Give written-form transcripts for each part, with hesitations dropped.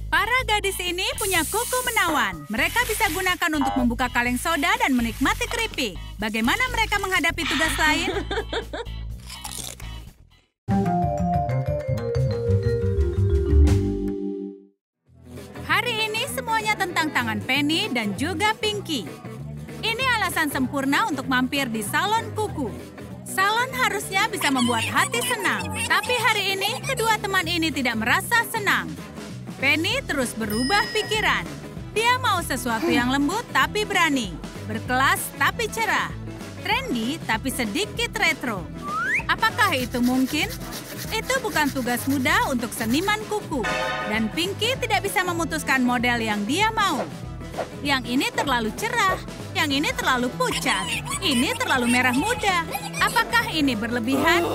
Para gadis ini punya kuku menawan. Mereka bisa gunakan untuk membuka kaleng soda dan menikmati keripik. Bagaimana mereka menghadapi tugas lain? Hari ini semuanya tentang tangan Penny dan juga Pinky. Ini alasan sempurna untuk mampir di salon kuku. Salon harusnya bisa membuat hati senang. Tapi hari ini, kedua teman ini tidak merasa senang. Penny terus berubah pikiran. Dia mau sesuatu yang lembut tapi berani. Berkelas tapi cerah. Trendy tapi sedikit retro. Apakah itu mungkin? Itu bukan tugas mudah untuk seniman kuku. Dan Pinky tidak bisa memutuskan model yang dia mau. Yang ini terlalu cerah, yang ini terlalu pucat, ini terlalu merah muda. Apakah ini berlebihan?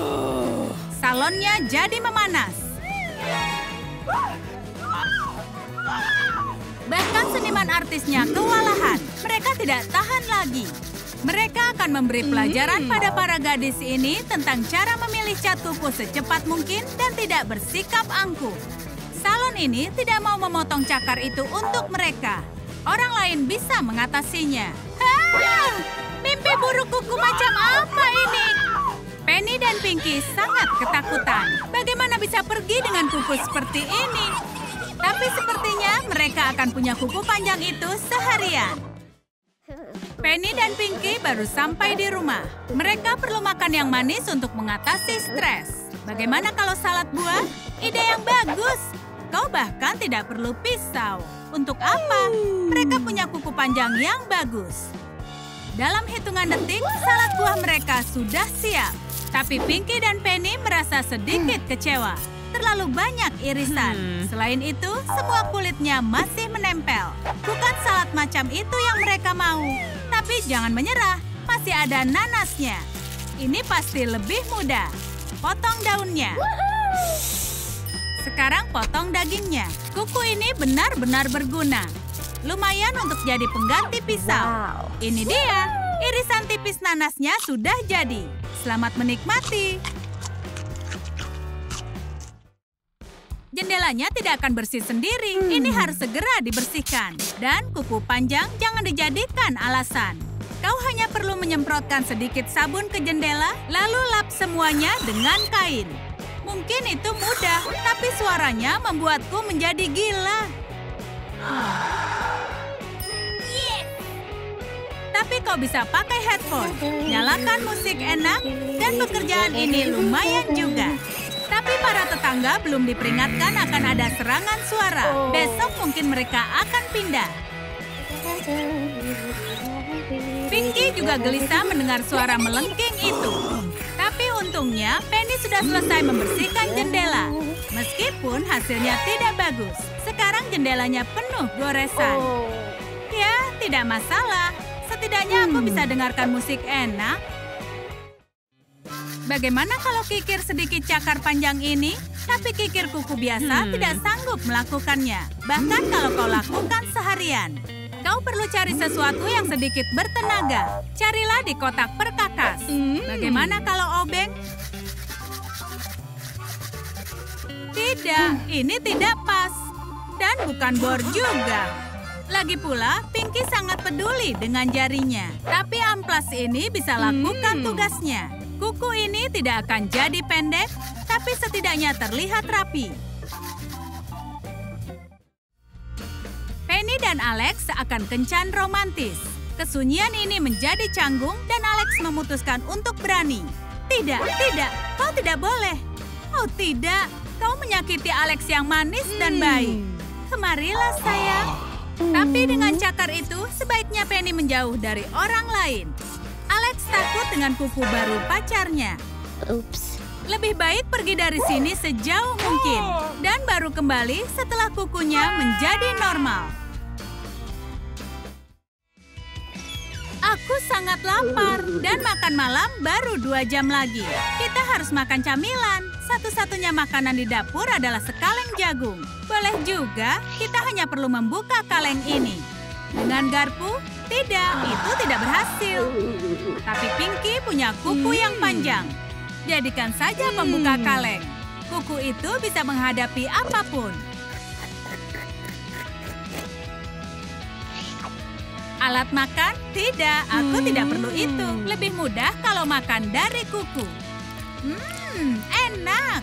Salonnya jadi memanas. Bahkan seniman artisnya kewalahan. Mereka tidak tahan lagi. Mereka akan memberi pelajaran pada para gadis ini tentang cara memilih cat kuku secepat mungkin dan tidak bersikap angkuh. Salon ini tidak mau memotong cakar itu untuk mereka. Orang lain bisa mengatasinya. Mimpi buruk kuku macam apa ini? Penny dan Pinky sangat ketakutan. Bagaimana bisa pergi dengan kuku seperti ini? Tapi sepertinya mereka akan punya kuku panjang itu seharian. Penny dan Pinky baru sampai di rumah. Mereka perlu makan yang manis untuk mengatasi stres. Bagaimana kalau salad buah? Ide yang bagus. Kau bahkan tidak perlu pisau. Untuk apa? Mereka punya kuku panjang yang bagus. Dalam hitungan detik, salad buah mereka sudah siap. Tapi Pinky dan Penny merasa sedikit kecewa. Terlalu banyak irisan. Selain itu, semua kulitnya masih menempel. Bukan salad macam itu yang mereka mau. Tapi jangan menyerah, masih ada nanasnya. Ini pasti lebih mudah. Potong daunnya. Sekarang potong dagingnya. Kuku ini benar-benar berguna. Lumayan untuk jadi pengganti pisau. Ini dia. Irisan tipis nanasnya sudah jadi. Selamat menikmati. Jendelanya tidak akan bersih sendiri. Ini harus segera dibersihkan. Dan kuku panjang jangan dijadikan alasan. Kau hanya perlu menyemprotkan sedikit sabun ke jendela, lalu lap semuanya dengan kain. Mungkin itu mudah, tapi suaranya membuatku menjadi gila. Tapi kau bisa pakai headphone, nyalakan musik enak, dan pekerjaan ini lumayan juga. Tapi para tetangga belum diperingatkan akan ada serangan suara. Besok mungkin mereka akan pindah. Pinky juga gelisah mendengar suara melengking itu. Tapi untungnya Penny sudah selesai membersihkan jendela. Meskipun hasilnya tidak bagus. Sekarang jendelanya penuh goresan. Ya, tidak masalah. Setidaknya aku bisa dengarkan musik enak. Bagaimana kalau kikir sedikit cakar panjang ini? Tapi kikir kuku biasa tidak sanggup melakukannya. Bahkan kalau kau lakukan seharian. Kau perlu cari sesuatu yang sedikit bertenaga. Carilah di kotak perkakas. Bagaimana kalau obeng? Tidak, ini tidak pas. Dan bukan bor juga. Lagi pula, Pinky sangat peduli dengan jarinya. Tapi amplas ini bisa lakukan tugasnya. Kuku ini tidak akan jadi pendek, tapi setidaknya terlihat rapi. Penny dan Alex akan kencan romantis. Kesunyian ini menjadi canggung dan Alex memutuskan untuk berani. Tidak, tidak, kau tidak boleh. Oh tidak, kau menyakiti Alex yang manis dan baik. Kemarilah sayang. Tapi dengan cakar itu, sebaiknya Penny menjauh dari orang lain. Alex takut dengan kuku baru pacarnya. Oops. Lebih baik pergi dari sini sejauh mungkin. Dan baru kembali setelah kukunya menjadi normal. Aku sangat lapar dan makan malam baru 2 jam lagi. Kita harus makan camilan. Satu-satunya makanan di dapur adalah sekaleng jagung. Boleh juga, kita hanya perlu membuka kaleng ini. Dengan garpu, tidak, itu tidak berhasil. Tapi Pinky punya kuku yang panjang. Jadikan saja pembuka kaleng. Kuku itu bisa menghadapi apapun. Alat makan? Tidak, aku tidak perlu itu. Lebih mudah kalau makan dari kuku. Enak.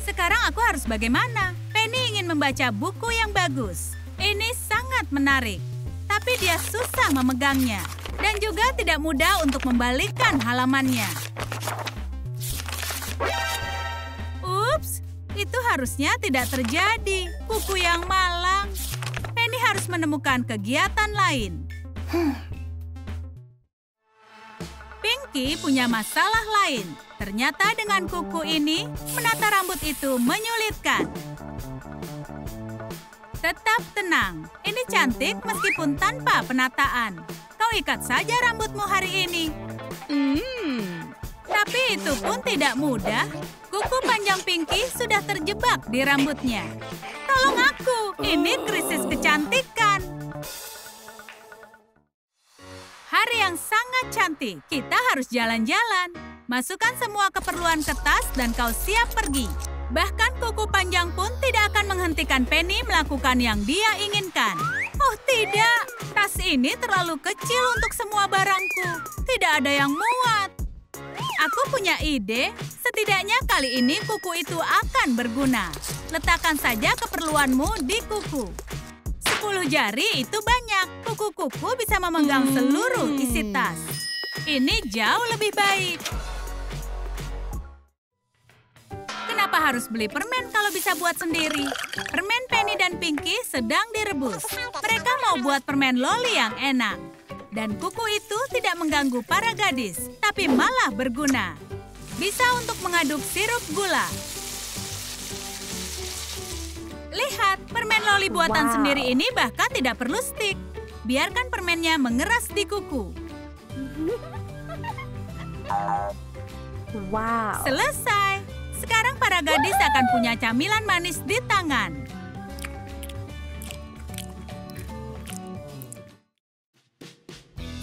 Sekarang aku harus bagaimana? Penny ingin membaca buku yang bagus. Ini sangat menarik. Tapi dia susah memegangnya. Dan juga tidak mudah untuk membalikkan halamannya. Ups, itu harusnya tidak terjadi. Buku yang malang. Penny harus menemukan kegiatan lain. Pinky punya masalah lain. Ternyata dengan kuku ini, menata rambut itu menyulitkan. Tetap tenang. Ini cantik meskipun tanpa penataan. Kau ikat saja rambutmu hari ini. Tapi itu pun tidak mudah. Kuku panjang Pinky sudah terjebak di rambutnya. Tolong aku, ini krisis kecantikan. Hari yang sangat cantik, kita harus jalan-jalan. Masukkan semua keperluan ke tas dan kau siap pergi. Bahkan kuku panjang pun tidak akan menghentikan Penny melakukan yang dia inginkan. Oh tidak, tas ini terlalu kecil untuk semua barangku. Tidak ada yang muat. Aku punya ide, setidaknya kali ini kuku itu akan berguna. Letakkan saja keperluanmu di kuku. 10 jari itu banyak. Kuku-kuku bisa memegang seluruh isi tas. Ini jauh lebih baik. Kenapa harus beli permen kalau bisa buat sendiri? Permen Penny dan Pinky sedang direbus. Mereka mau buat permen loli yang enak. Dan kuku itu tidak mengganggu para gadis, tapi malah berguna. Bisa untuk mengaduk sirup gula. Lihat, permen loli buatan sendiri ini bahkan tidak perlu stik. Biarkan permennya mengeras di kuku. Wow. Selesai. Sekarang para gadis akan punya camilan manis di tangan.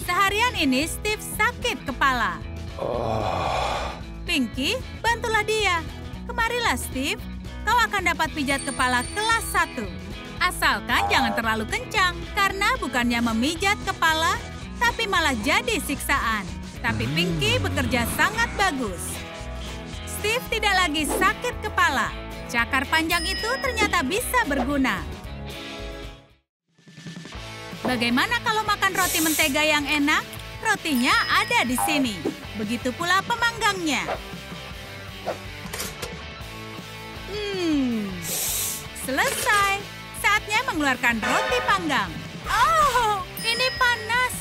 Seharian ini Steve sakit kepala. Pinky, bantulah dia. Kemarilah Steve, kau akan dapat pijat kepala kelas 1. Asalkan jangan terlalu kencang, karena bukannya memijat kepala, tapi malah jadi siksaan. Tapi Pinky bekerja sangat bagus. Steve tidak lagi sakit kepala. Cakar panjang itu ternyata bisa berguna. Bagaimana kalau makan roti mentega yang enak? Rotinya ada di sini. Begitu pula pemanggangnya. Selesai. Saatnya mengeluarkan roti panggang. Oh, ini panas.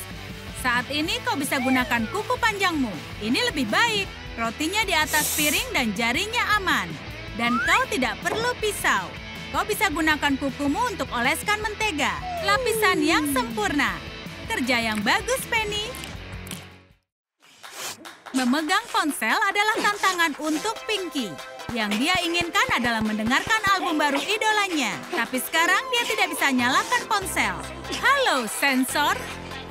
Saat ini kau bisa gunakan kuku panjangmu. Ini lebih baik. Rotinya di atas piring dan jarinya aman. Dan kau tidak perlu pisau. Kau bisa gunakan kukumu untuk oleskan mentega. Lapisan yang sempurna. Kerja yang bagus, Penny. Memegang ponsel adalah tantangan untuk Pinky. Yang dia inginkan adalah mendengarkan album baru idolanya. Tapi sekarang dia tidak bisa nyalakan ponsel. Halo, sensor.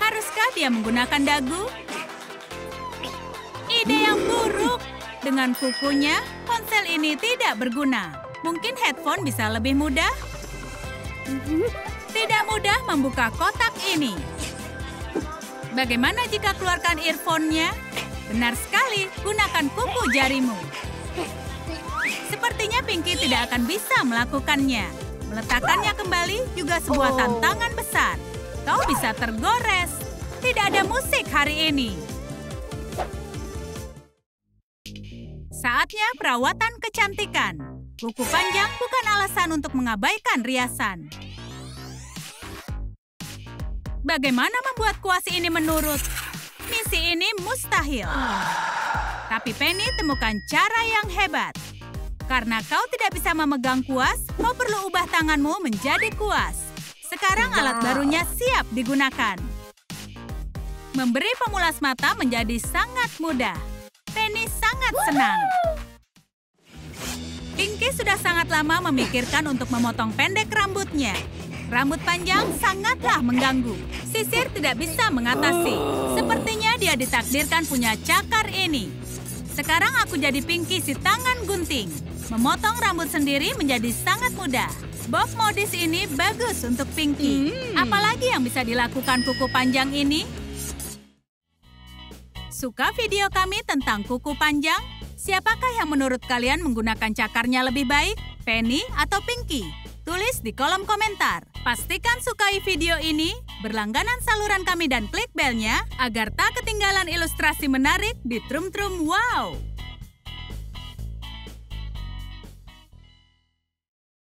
Haruskah dia menggunakan dagu? Ide yang buruk. Dengan kukunya, ponsel ini tidak berguna. Mungkin headphone bisa lebih mudah? Tidak mudah membuka kotak ini. Bagaimana jika keluarkan earphone-nya? Benar sekali, gunakan kuku jarimu. Sepertinya Pinky tidak akan bisa melakukannya. Meletakkannya kembali juga sebuah tantangan besar. Kau bisa tergores. Tidak ada musik hari ini. Saatnya perawatan kecantikan. Kuku panjang bukan alasan untuk mengabaikan riasan. Bagaimana membuat kuas ini menurut? Misi ini mustahil. Tapi Penny temukan cara yang hebat. Karena kau tidak bisa memegang kuas, kau perlu ubah tanganmu menjadi kuas. Sekarang alat barunya siap digunakan. Memberi pemulas mata menjadi sangat mudah. Penny sangat senang. Pinky sudah sangat lama memikirkan untuk memotong pendek rambutnya. Rambut panjang sangatlah mengganggu. Sisir tidak bisa mengatasi. Sepertinya dia ditakdirkan punya cakar ini. Sekarang aku jadi Pinky si tangan gunting. Memotong rambut sendiri menjadi sangat mudah. Bob modis ini bagus untuk Pinky. Apalagi yang bisa dilakukan kuku panjang ini? Suka video kami tentang kuku panjang? Siapakah yang menurut kalian menggunakan cakarnya lebih baik, Penny atau Pinky? Tulis di kolom komentar. Pastikan sukai video ini, berlangganan saluran kami dan klik belnya agar tak ketinggalan ilustrasi menarik di Trum Trum Wow.